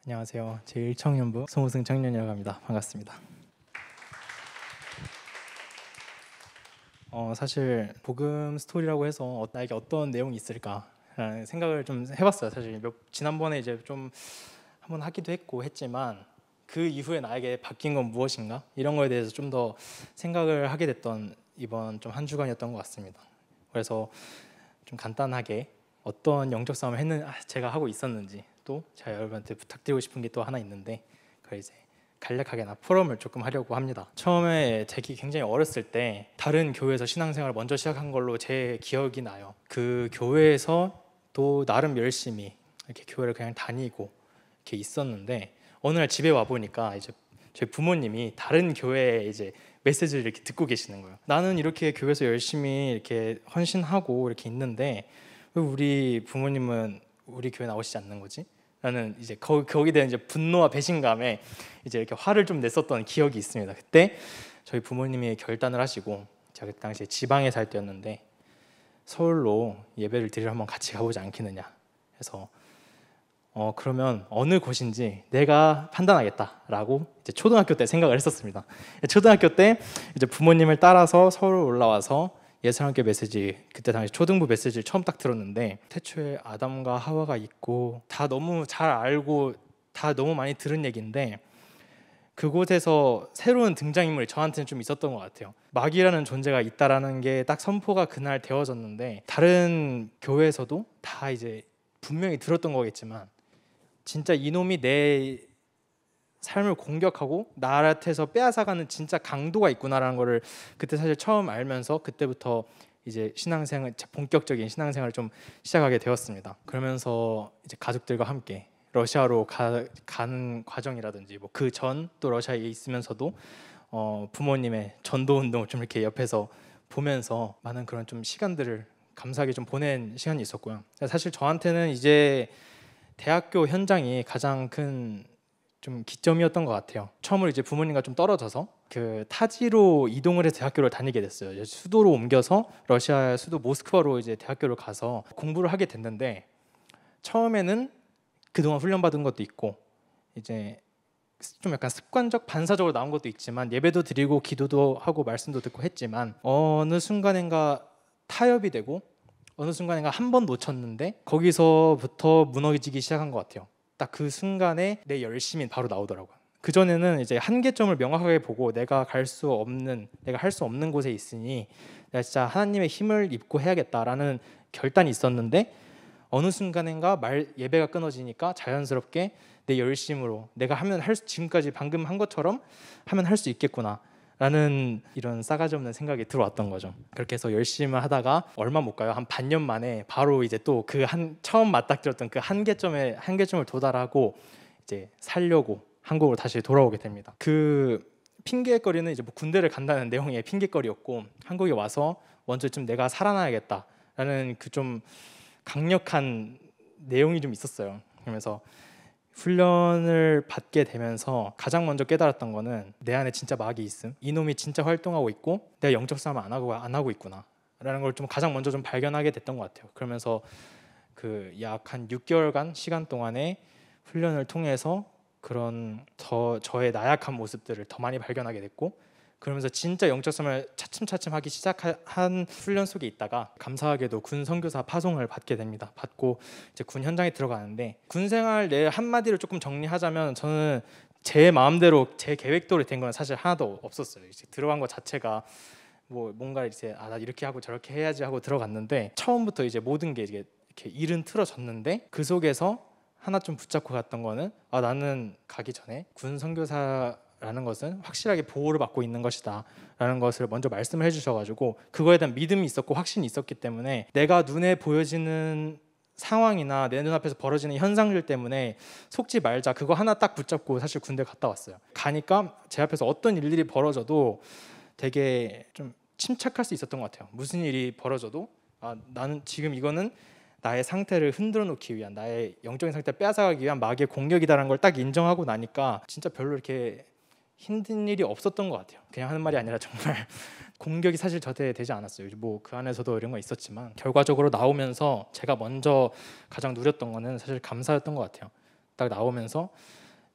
안녕하세요. 제1청년부 송우승 청년이라고 합니다. 반갑습니다. 사실 복음 스토리라고 해서 나에게 어떤 내용이 있을까라는 생각을 좀 해봤어요. 사실 지난번에 이제 좀 한번 하기도 했지만 그 이후에 나에게 바뀐 건 무엇인가 이런 거에 대해서 좀 더 생각을 하게 됐던 이번 좀 한 주간이었던 것 같습니다. 그래서 좀 간단하게 어떤 영적 싸움을 제가 하고 있었는지 또 제가 여러분한테 부탁드리고 싶은 게 또 하나 있는데 그걸 이제 간략하게나 포럼을 조금 하려고 합니다. 처음에 제가 굉장히 어렸을 때 다른 교회에서 신앙생활을 먼저 시작한 걸로 제 기억이 나요. 그 교회에서 또 나름 열심히 이렇게 교회를 그냥 다니고 이렇게 있었는데 어느 날 집에 와 보니까 이제 저희 부모님이 다른 교회에 이제 메시지를 이렇게 듣고 계시는 거예요. 나는 이렇게 교회에서 열심히 이렇게 헌신하고 이렇게 있는데 왜 우리 부모님은 우리 교회 나오시지 않는 거지? 라는 이제 거기에 대한 이제 분노와 배신감에 이제 이렇게 화를 좀 냈었던 기억이 있습니다. 그때 저희 부모님이 결단을 하시고 제가 그 당시에 지방에 살 때였는데 서울로 예배를 드리러 한번 같이 가보지 않겠느냐 해서 그러면 어느 곳인지 내가 판단하겠다라고 이제 초등학교 때 생각을 했었습니다. 초등학교 때 이제 부모님을 따라서 서울 올라와서 예수님께 메시지, 그때 당시 초등부 메시지를 처음 딱 들었는데 태초에 아담과 하와가 있고 다 너무 잘 알고 다 너무 많이 들은 얘기인데 그곳에서 새로운 등장인물이 저한테는 좀 있었던 것 같아요. 마귀라는 존재가 있다라는 게 딱 선포가 그날 되어졌는데 다른 교회에서도 다 이제 분명히 들었던 거겠지만 진짜 이놈이 내 삶을 공격하고 나한테서 빼앗아가는 진짜 강도가 있구나라는 거를 그때 사실 처음 알면서 그때부터 이제 본격적인 신앙생활을 좀 시작하게 되었습니다. 그러면서 이제 가족들과 함께 러시아로 가는 과정이라든지 뭐 그 전 또 러시아에 있으면서도 부모님의 전도 운동을 좀 이렇게 옆에서 보면서 많은 그런 좀 시간들을 감사하게 좀 보낸 시간이 있었고요. 사실 저한테는 이제 대학교 현장이 가장 큰 좀 기점이었던 것 같아요. 처음으로 이제 부모님과 좀 떨어져서 그 타지로 이동을 해서 대학교를 다니게 됐어요. 이제 수도로 옮겨서 러시아 수도 모스크바로 이제 대학교를 가서 공부를 하게 됐는데 처음에는 그동안 훈련받은 것도 있고 이제 좀 약간 습관적 반사적으로 나온 것도 있지만 예배도 드리고 기도도 하고 말씀도 듣고 했지만 어느 순간인가 타협이 되고 어느 순간인가 한 번 놓쳤는데 거기서부터 무너지기 시작한 것 같아요. 딱 그 순간에 내 열심이 바로 나오더라고요. 그 전에는 이제 한계점을 명확하게 보고 내가 할 수 없는 곳에 있으니 내가 진짜 하나님의 힘을 입고 해야겠다라는 결단이 있었는데 어느 순간인가 예배가 끊어지니까 자연스럽게 내 열심으로 지금까지 방금 한 것처럼 하면 할 수 있겠구나 라는 이런 싸가지 없는 생각이 들어왔던 거죠. 그렇게 해서 열심히 하다가 얼마 못 가요. 한 반년 만에 바로 이제 또 처음 맞닥뜨렸던 그 한계점을 도달하고 이제 살려고 한국으로 다시 돌아오게 됩니다. 그 핑계거리는 이제 뭐 군대를 간다는 내용의 핑계거리였고 한국에 와서 먼저 좀 내가 살아나야겠다라는 그 좀 강력한 내용이 좀 있었어요. 그러면서 훈련을 받게 되면서 가장 먼저 깨달았던 거는 내 안에 진짜 마귀 있음, 이놈이 진짜 활동하고 있고 내가 영적 싸움을 안 하고 있구나 라는 걸 좀 가장 먼저 좀 발견하게 됐던 것 같아요. 그러면서 그 약 한 6개월간 시간 동안에 훈련을 통해서 그런 저의 나약한 모습들을 더 많이 발견하게 됐고 그러면서 진짜 영적 싸움을 차츰차츰 하기 시작한 훈련 속에 있다가 감사하게도 군 선교사 파송을 받게 됩니다. 받고 이제 군 현장에 들어가는데 군 생활 내 한마디로 조금 정리하자면 저는 제 마음대로 제 계획대로 된 건 사실 하나도 없었어요. 이제 들어간 것 자체가 뭐 뭔가 이제 나 이렇게 하고 저렇게 해야지 하고 들어갔는데 처음부터 이제 모든 게 이렇게 일은 틀어졌는데 그 속에서 하나 좀 붙잡고 갔던 거는 나는 가기 전에 군 선교사라는 것은 확실하게 보호를 받고 있는 것이다 라는 것을 먼저 말씀을 해주셔가지고 그거에 대한 믿음이 있었고 확신이 있었기 때문에 내가 눈에 보여지는 상황이나 내 눈앞에서 벌어지는 현상들 때문에 속지 말자 그거 하나 딱 붙잡고 사실 군대 갔다 왔어요. 가니까 제 앞에서 어떤 일들이 벌어져도 되게 좀 침착할 수 있었던 것 같아요. 무슨 일이 벌어져도 나는 지금 이거는 나의 상태를 흔들어 놓기 위한 나의 영적인 상태를 빼앗아가기 위한 마귀의 공격이다라는 걸 딱 인정하고 나니까 진짜 별로 이렇게 힘든 일이 없었던 것 같아요. 그냥 하는 말이 아니라 정말 공격이 사실 저한테 되지 않았어요. 뭐 그 안에서도 이런 거 있었지만 결과적으로 나오면서 제가 먼저 가장 누렸던 거는 사실 감사였던 것 같아요. 딱 나오면서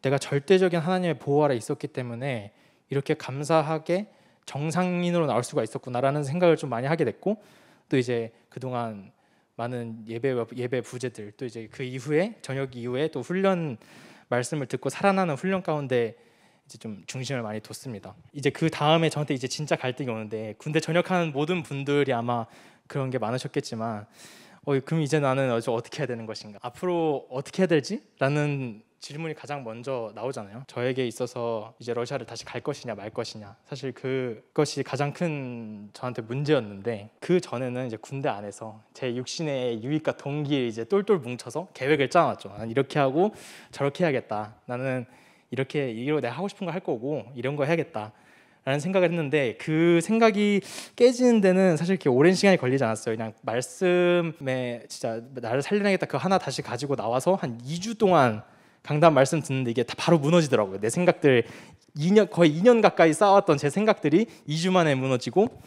내가 절대적인 하나님의 보호 아래 있었기 때문에 이렇게 감사하게 정상인으로 나올 수가 있었구나라는 생각을 좀 많이 하게 됐고, 또 이제 그동안 많은 예배 부제들, 또 이제 그 이후에 저녁 이후에 또 훈련 말씀을 듣고 살아나는 훈련 가운데 이제 좀 중심을 많이 뒀습니다. 이제 그 다음에 저한테 이제 진짜 갈등이 오는데, 군대 전역하는 모든 분들이 아마 그런 게 많으셨겠지만 그럼 이제 나는 어떻게 해야 되는 것인가, 앞으로 어떻게 해야 되지? 라는 질문이 가장 먼저 나오잖아요. 저에게 있어서 이제 러시아를 다시 갈 것이냐 말 것이냐, 사실 그것이 가장 큰 저한테 문제였는데, 그 전에는 이제 군대 안에서 제 육신의 유익과 동기에 이제 똘똘 뭉쳐서 계획을 짜놨죠. 나는 이렇게 하고 저렇게 해야겠다, 나는 이렇게 이거 내가 하고 싶은 거 할 거고 이런 거 해야겠다 라는 생각을 했는데, 그 생각이 깨지는 데는 사실 이렇게 오랜 시간이 걸리지 않았어요. 그냥 말씀에 진짜 나를 살려내겠다 그 하나 다시 가지고 나와서 한 2주 동안 강단 말씀 듣는데 이게 다 바로 무너지더라고요. 내 생각들 거의 2년 가까이 쌓아왔던 제 생각들이 2주 만에 무너지고,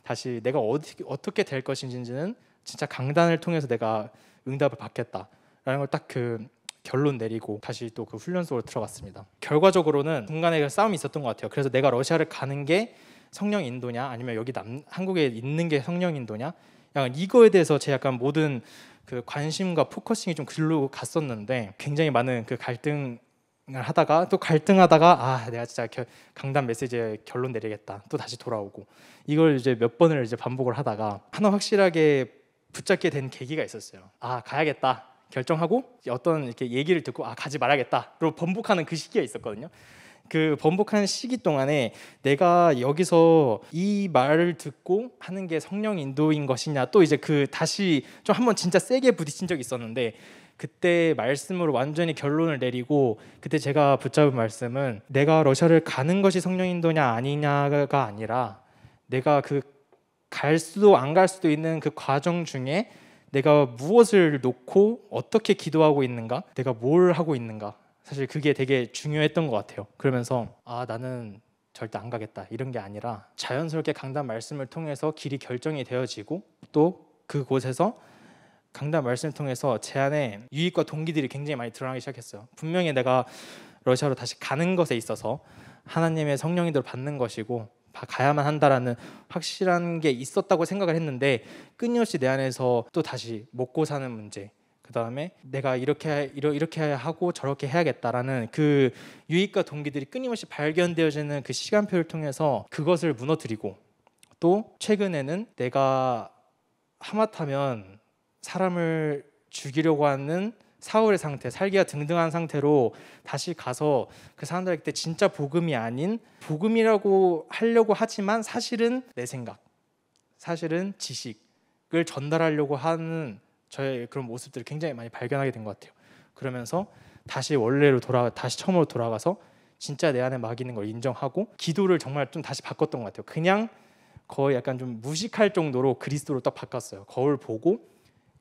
다시 내가 어떻게 될 것인지는 진짜 강단을 통해서 내가 응답을 받겠다라는 걸 딱 그 결론 내리고 다시 또 그 훈련 속으로 들어갔습니다. 결과적으로는 중간에 싸움이 있었던 것 같아요. 그래서 내가 러시아를 가는 게 성령 인도냐, 아니면 여기 한국에 있는 게 성령 인도냐, 약간 이거에 대해서 제 약간 모든 그 관심과 포커싱이 좀 글로 갔었는데, 굉장히 많은 그 갈등을 하다가 또 갈등하다가 내가 진짜 강단 메시지에 결론 내리겠다, 또 다시 돌아오고, 이걸 이제 몇 번을 이제 반복을 하다가 하나 확실하게 붙잡게 된 계기가 있었어요. 가야겠다 결정하고 어떤 이렇게 얘기를 듣고 가지 말아야겠다로 번복하는 그 시기가 있었거든요. 그 번복하는 시기 동안에 내가 여기서 이 말을 듣고 하는 게 성령 인도인 것이냐, 또 이제 그 다시 좀 한번 진짜 세게 부딪힌 적이 있었는데, 그때 말씀으로 완전히 결론을 내리고, 그때 제가 붙잡은 말씀은 내가 러시아를 가는 것이 성령 인도냐 아니냐가 아니라, 내가 그 갈 수도 안 갈 수도 있는 그 과정 중에 내가 무엇을 놓고 어떻게 기도하고 있는가, 내가 뭘 하고 있는가, 사실 그게 되게 중요했던 것 같아요. 그러면서 나는 절대 안 가겠다 이런 게 아니라, 자연스럽게 강단 말씀을 통해서 길이 결정이 되어지고, 또 그곳에서 강단 말씀을 통해서 제 안에 유익과 동기들이 굉장히 많이 드러나기 시작했어요. 분명히 내가 러시아로 다시 가는 것에 있어서 하나님의 성령인도를 받는 것이고 가야만 한다라는 확실한 게 있었다고 생각을 했는데, 끊임없이 내 안에서 또 다시 먹고 사는 문제, 그 다음에 내가 이렇게 하고 저렇게 해야겠다라는 그 유익과 동기들이 끊임없이 발견되어지는 그 시간표를 통해서 그것을 무너뜨리고, 또 최근에는 내가 하마터면 사람을 죽이려고 하는 사울의 상태, 살기가 등등한 상태로 다시 가서 그 사람들에게 진짜 복음이 아닌, 복음이라고 하려고 하지만 사실은 내 생각, 사실은 지식을 전달하려고 하는 저의 그런 모습들을 굉장히 많이 발견하게 된 것 같아요. 그러면서 다시 다시 처음으로 돌아가서 진짜 내 안에 막 있는 걸 인정하고, 기도를 정말 좀 다시 바꿨던 것 같아요. 그냥 거의 약간 좀 무식할 정도로 그리스도로 딱 바꿨어요. 거울 보고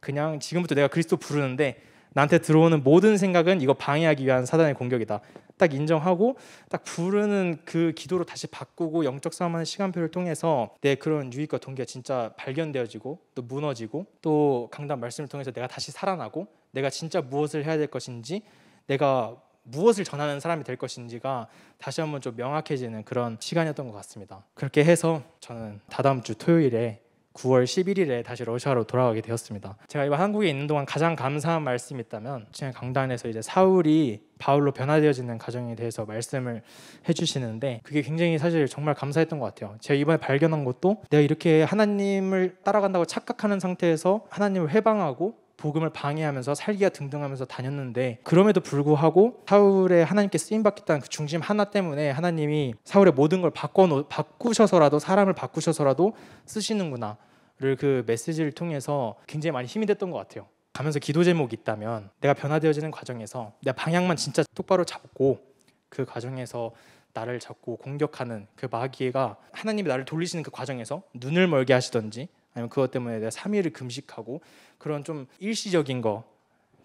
그냥 지금부터 내가 그리스도 부르는데 나한테 들어오는 모든 생각은 이거 방해하기 위한 사단의 공격이다, 딱 인정하고 딱 부르는 그 기도로 다시 바꾸고, 영적 싸움하는 시간표를 통해서 내 그런 유익과 동기가 진짜 발견되어지고, 또 무너지고, 또 강단 말씀을 통해서 내가 다시 살아나고, 내가 진짜 무엇을 해야 될 것인지, 내가 무엇을 전하는 사람이 될 것인지가 다시 한번 좀 명확해지는 그런 시간이었던 것 같습니다. 그렇게 해서 저는 다다음 주 토요일에 9월 11일에 다시 러시아로 돌아가게 되었습니다. 제가 이번 한국에 있는 동안 가장 감사한 말씀이 있다면, 지난 강단에서 이제 사울이 바울로 변화되어지는 과정에 대해서 말씀을 해주시는데, 그게 굉장히 사실 정말 감사했던 것 같아요. 제가 이번에 발견한 것도, 내가 이렇게 하나님을 따라간다고 착각하는 상태에서 하나님을 회방하고 복음을 방해하면서 살기가 등등하면서 다녔는데, 그럼에도 불구하고 사울의 하나님께 쓰임받겠다는 그 중심 하나 때문에 하나님이 사울의 모든 걸 바꾸셔서라도, 사람을 바꾸셔서라도 쓰시는구나를 그 메시지를 통해서 굉장히 많이 힘이 됐던 것 같아요. 가면서 기도 제목이 있다면, 내가 변화되어지는 과정에서 내 방향만 진짜 똑바로 잡고, 그 과정에서 나를 잡고 공격하는 그 마귀가, 하나님이 나를 돌리시는 그 과정에서 눈을 멀게 하시던지, 아니면 그것 때문에 내가 3일을 금식하고, 그런 좀 일시적인 거,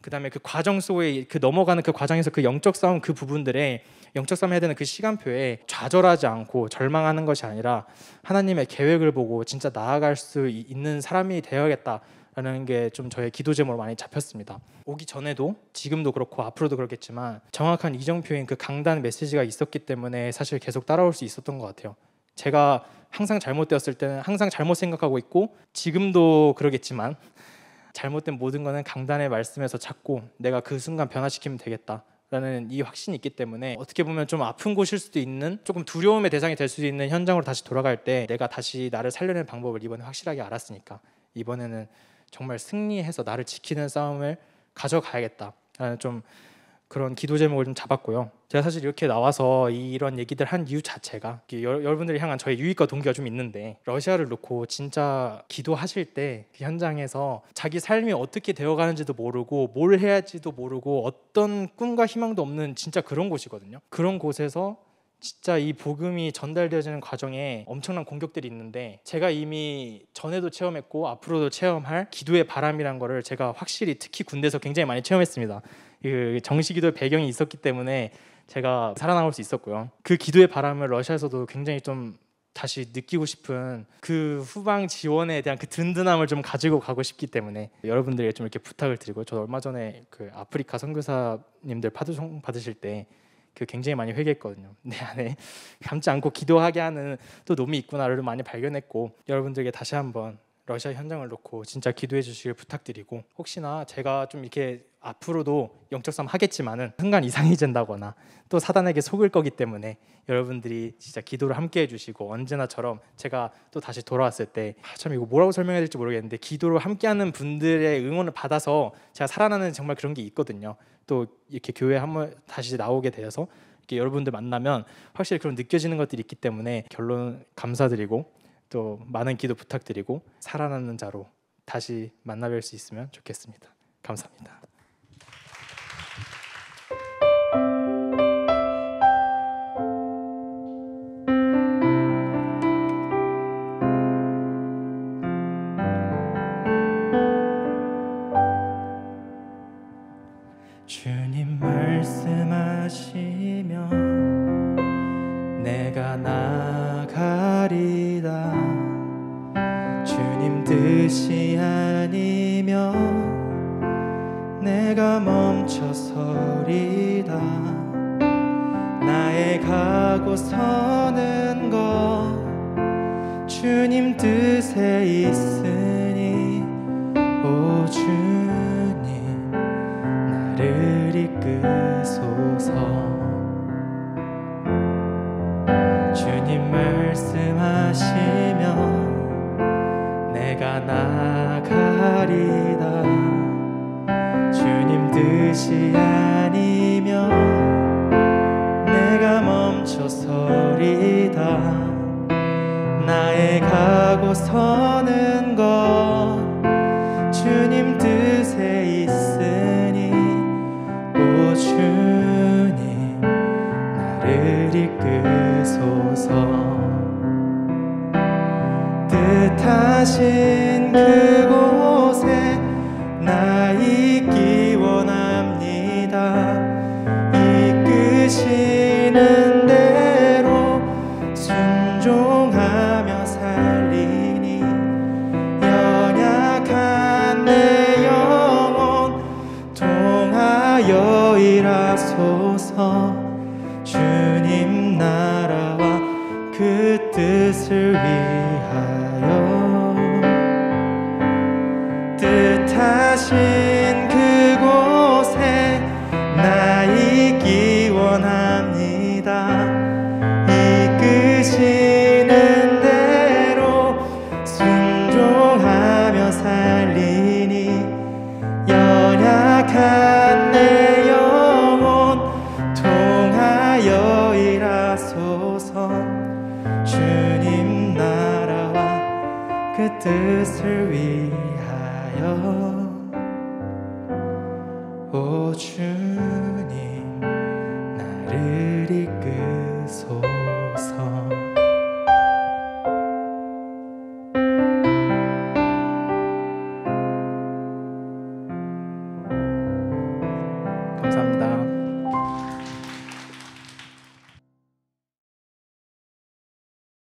그 다음에 그 과정 속에 그 넘어가는 그 과정에서 그 영적 싸움, 그 부분들에 영적 싸움 해야 되는 그 시간표에 좌절하지 않고 절망하는 것이 아니라, 하나님의 계획을 보고 진짜 나아갈 수 있는 사람이 되어야겠다라는 라는 게 좀 저의 기도 제목으로 많이 잡혔습니다. 오기 전에도 지금도 그렇고 앞으로도 그렇겠지만 정확한 이정표인 그 강단 메시지가 있었기 때문에 사실 계속 따라올 수 있었던 것 같아요. 제가 항상 잘못되었을 때는 항상 잘못 생각하고 있고 지금도 그러겠지만 잘못된 모든 거는 강단의 말씀에서 찾고 내가 그 순간 변화시키면 되겠다 라는 이 확신이 있기 때문에 어떻게 보면 좀 아픈 곳일 수도 있는 조금 두려움의 대상이 될 수도 있는 현장으로 다시 돌아갈 때 내가 다시 나를 살려내는 방법을 이번에 확실하게 알았으니까 이번에는 정말 승리해서 나를 지키는 싸움을 가져가야겠다 라는 좀 그런 기도 제목을 좀 잡았고요. 제가 사실 이렇게 나와서 이런 얘기들 한 이유 자체가 여러분들을 향한 저의 유익과 동기가 좀 있는데 러시아를 놓고 진짜 기도하실 때 그 현장에서 자기 삶이 어떻게 되어가는지도 모르고 뭘 해야 할지도 모르고 어떤 꿈과 희망도 없는 진짜 그런 곳이거든요. 그런 곳에서 진짜 이 복음이 전달되어지는 과정에 엄청난 공격들이 있는데 제가 이미 전에도 체험했고 앞으로도 체험할 기도의 바람이란 거를 제가 확실히 특히 군대에서 굉장히 많이 체험했습니다. 그 정시기도의 배경이 있었기 때문에 제가 살아남을 수 있었고요. 그 기도의 바람을 러시아에서도 굉장히 좀 다시 느끼고 싶은 그 후방 지원에 대한 그 든든함을 좀 가지고 가고 싶기 때문에 여러분들에게 좀 이렇게 부탁을 드리고 저도 얼마 전에 그 아프리카 선교사님들 파송받으실 받으실 때 그 굉장히 많이 회개했거든요. 내 안에 감지 않고 기도하게 하는 또 놈이 있구나를 많이 발견했고 여러분들에게 다시 한번 러시아 현장을 놓고 진짜 기도해 주시길 부탁드리고 혹시나 제가 좀 이렇게 앞으로도 영적 싸움 하겠지만은 순간 이상이 된다거나 또 사단에게 속을 거기 때문에 여러분들이 진짜 기도를 함께 해주시고 언제나처럼 제가 또 다시 돌아왔을 때 참 이거 뭐라고 설명해야 될지 모르겠는데 기도를 함께하는 분들의 응원을 받아서 제가 살아나는 정말 그런 게 있거든요. 또 이렇게 교회 한번 다시 나오게 되어서 이렇게 여러분들 만나면 확실히 그런 느껴지는 것들이 있기 때문에 결론 감사드리고 또 많은 기도 부탁드리고 살아남는 자로 다시 만나뵐 수 있으면 좋겠습니다. 감사합니다. 주님 말씀하시며 내가 나가리다. 주님 뜻이 아니면 내가 멈춰서리다. 나의 가고 서는 것 주님 뜻에 있으니 오 주님 나를 이끄소서. 주님 말씀하시면 내가 나가리다. 주님 뜻이 아니면 내가 멈춰서리다. 나의 가고 서는 것 주님 뜻에 있으니 오 주님 나를 이끄소서. 뜻하신 그곳에 나 있기 원합니다. 이끄시는 대로 순종하며 살리니 연약한 내 영혼 통하여 일하소서. 주님 나라와 그 뜻을 위하여 뜻하신 그곳에 나 있기 원합니다. 이끄시는 대로 순종하며 살리니 연약한 내 영혼 통하여 일하소서. 주님 나라와 그 뜻을 위하여